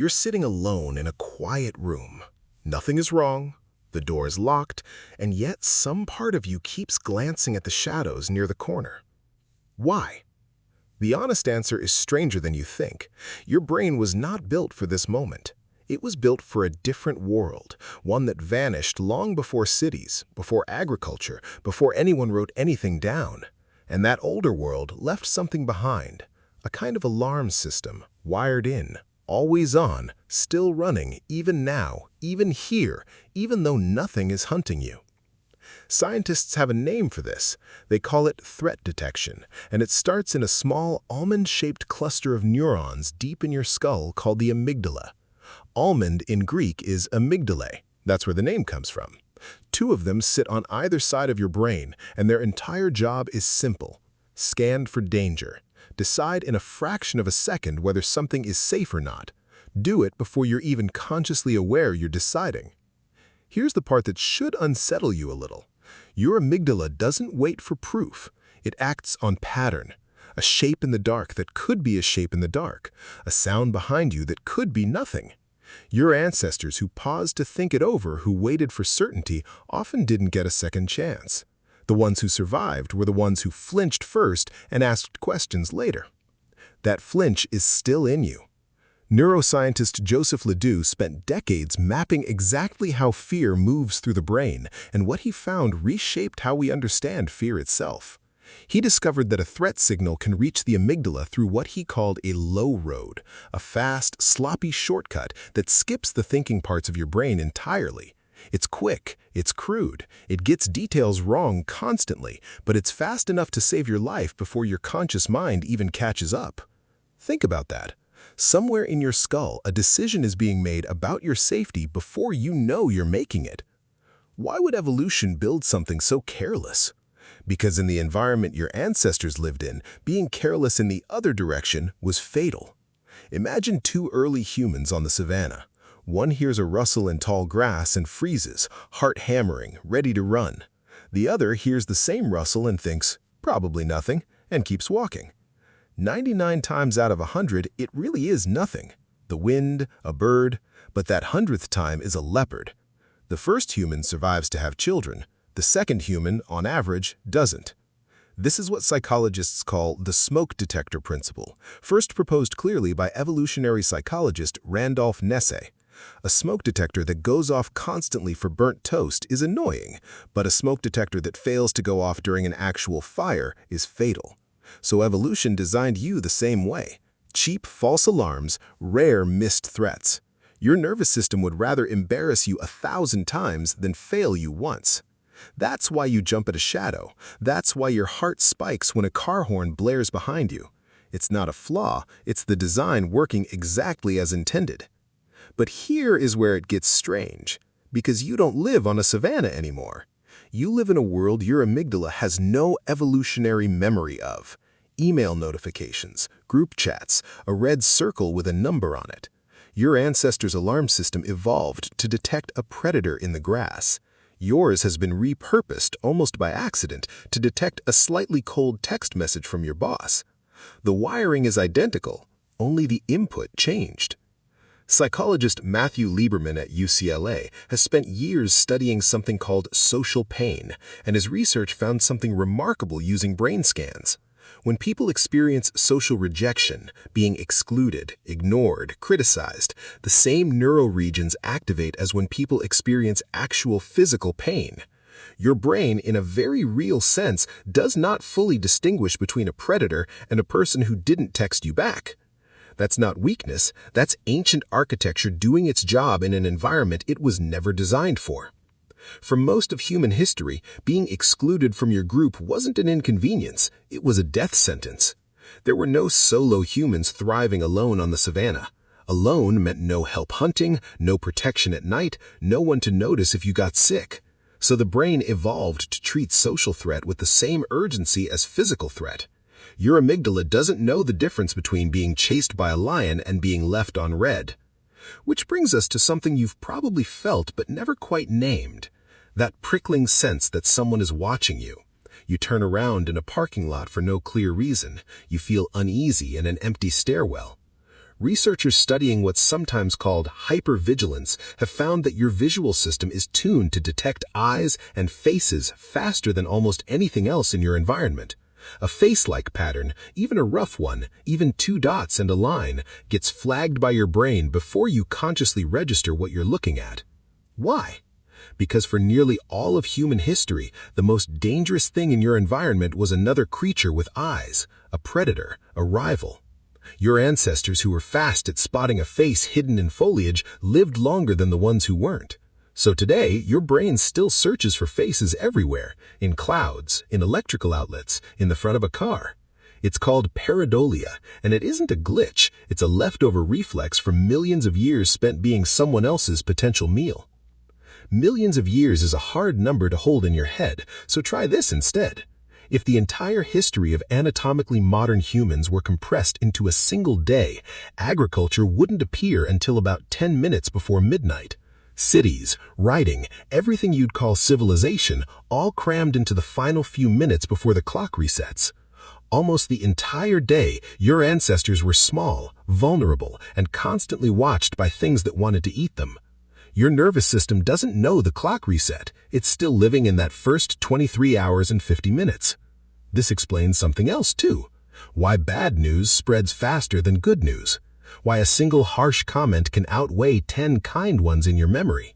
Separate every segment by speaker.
Speaker 1: You're sitting alone in a quiet room. Nothing is wrong, the door is locked, and yet some part of you keeps glancing at the shadows near the corner. Why? The honest answer is stranger than you think. Your brain was not built for this moment. It was built for a different world, one that vanished long before cities, before agriculture, before anyone wrote anything down. And that older world left something behind, a kind of alarm system, wired in, always on, still running, even now, even here, even though nothing is hunting you. Scientists have a name for this. They call it threat detection, and it starts in a small almond-shaped cluster of neurons deep in your skull called the amygdala. Almond in Greek is amygdalae. That's where the name comes from. Two of them sit on either side of your brain, and their entire job is simple. Scan for danger. Decide in a fraction of a second whether something is safe or not. Do it before you're even consciously aware you're deciding. Here's the part that should unsettle you a little. Your amygdala doesn't wait for proof. It acts on pattern. A shape in the dark that could be a shape in the dark. A sound behind you that could be nothing. Your ancestors who paused to think it over, who waited for certainty, often didn't get a second chance. The ones who survived were the ones who flinched first and asked questions later. That flinch is still in you. Neuroscientist Joseph Ledoux spent decades mapping exactly how fear moves through the brain, and what he found reshaped how we understand fear itself. He discovered that a threat signal can reach the amygdala through what he called a low road, a fast, sloppy shortcut that skips the thinking parts of your brain entirely. It's quick, it's crude, it gets details wrong constantly, but it's fast enough to save your life before your conscious mind even catches up. Think about that. Somewhere in your skull, a decision is being made about your safety before you know you're making it. Why would evolution build something so careless? Because in the environment your ancestors lived in, being careless in the other direction was fatal. Imagine two early humans on the savannah. One hears a rustle in tall grass and freezes, heart hammering, ready to run. The other hears the same rustle and thinks, probably nothing, and keeps walking. 99 times out of 100, it really is nothing. The wind, a bird, but that 100th time is a leopard. The first human survives to have children. The second human, on average, doesn't. This is what psychologists call the smoke detector principle, first proposed clearly by evolutionary psychologist Randolph Nesse. A smoke detector that goes off constantly for burnt toast is annoying, but a smoke detector that fails to go off during an actual fire is fatal. So evolution designed you the same way. Cheap false alarms, rare missed threats. Your nervous system would rather embarrass you 1,000 times than fail you once. That's why you jump at a shadow. That's why your heart spikes when a car horn blares behind you. It's not a flaw, it's the design working exactly as intended. But here is where it gets strange, because you don't live on a savanna anymore. You live in a world your amygdala has no evolutionary memory of. Email notifications, group chats, a red circle with a number on it. Your ancestors' alarm system evolved to detect a predator in the grass. Yours has been repurposed, almost by accident, to detect a slightly cold text message from your boss. The wiring is identical, only the input changed. Psychologist Matthew Lieberman at UCLA has spent years studying something called social pain, and his research found something remarkable using brain scans. When people experience social rejection, being excluded, ignored, criticized, the same neural regions activate as when people experience actual physical pain. Your brain, in a very real sense, does not fully distinguish between a predator and a person who didn't text you back. That's not weakness, that's ancient architecture doing its job in an environment it was never designed for. For most of human history, being excluded from your group wasn't an inconvenience, it was a death sentence. There were no solo humans thriving alone on the savannah. Alone meant no help hunting, no protection at night, no one to notice if you got sick. So the brain evolved to treat social threat with the same urgency as physical threat. Your amygdala doesn't know the difference between being chased by a lion and being left on red. Which brings us to something you've probably felt but never quite named. That prickling sense that someone is watching you. You turn around in a parking lot for no clear reason. You feel uneasy in an empty stairwell. Researchers studying what's sometimes called hypervigilance have found that your visual system is tuned to detect eyes and faces faster than almost anything else in your environment. A face-like pattern, even a rough one, even 2 dots and a line, gets flagged by your brain before you consciously register what you're looking at. Why? Because for nearly all of human history, the most dangerous thing in your environment was another creature with eyes, a predator, a rival. Your ancestors who were fast at spotting a face hidden in foliage lived longer than the ones who weren't. So today, your brain still searches for faces everywhere, in clouds, in electrical outlets, in the front of a car. It's called pareidolia, and it isn't a glitch, it's a leftover reflex from millions of years spent being someone else's potential meal. Millions of years is a hard number to hold in your head, so try this instead. If the entire history of anatomically modern humans were compressed into a single day, agriculture wouldn't appear until about 10 minutes before midnight. Cities, writing, everything you'd call civilization, all crammed into the final few minutes before the clock resets. Almost the entire day, your ancestors were small, vulnerable, and constantly watched by things that wanted to eat them. Your nervous system doesn't know the clock reset. It's still living in that first 23 hours and 50 minutes. This explains something else too. Why bad news spreads faster than good news. Why a single harsh comment can outweigh 10 kind ones in your memory.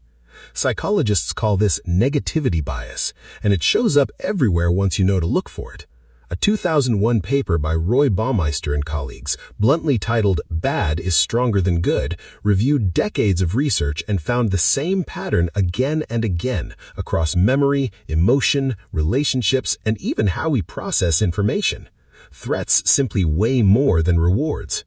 Speaker 1: Psychologists call this negativity bias, and it shows up everywhere once you know to look for it. A 2001 paper by Roy Baumeister and colleagues, bluntly titled "Bad is Stronger Than Good," reviewed decades of research and found the same pattern again and again across memory, emotion, relationships, and even how we process information. Threats simply weigh more than rewards.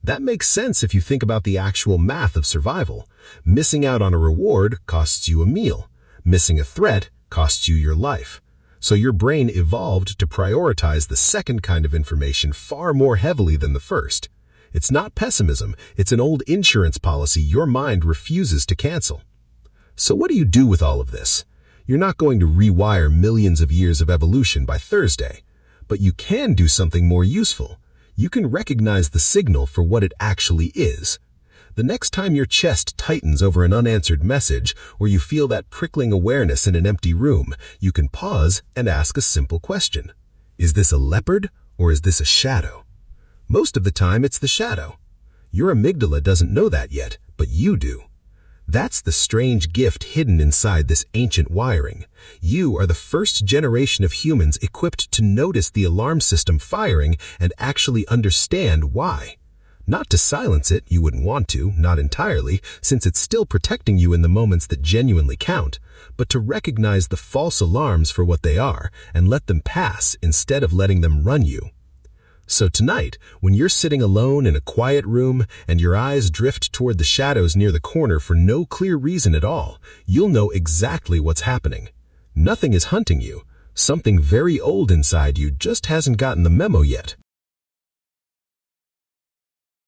Speaker 1: That makes sense if you think about the actual math of survival. Missing out on a reward costs you a meal. Missing a threat costs you your life. So your brain evolved to prioritize the second kind of information far more heavily than the first. It's not pessimism, it's an old insurance policy your mind refuses to cancel. So what do you do with all of this? You're not going to rewire millions of years of evolution by Thursday, but you can do something more useful. You can recognize the signal for what it actually is. The next time your chest tightens over an unanswered message, or you feel that prickling awareness in an empty room, you can pause and ask a simple question. Is this a leopard or is this a shadow? Most of the time it's the shadow. Your amygdala doesn't know that yet, but you do. That's the strange gift hidden inside this ancient wiring. You are the first generation of humans equipped to notice the alarm system firing and actually understand why. Not to silence it, you wouldn't want to, not entirely, since it's still protecting you in the moments that genuinely count, but to recognize the false alarms for what they are and let them pass instead of letting them run you. So tonight, when you're sitting alone in a quiet room and your eyes drift toward the shadows near the corner for no clear reason at all, you'll know exactly what's happening. Nothing is hunting you. Something very old inside you just hasn't gotten the memo yet.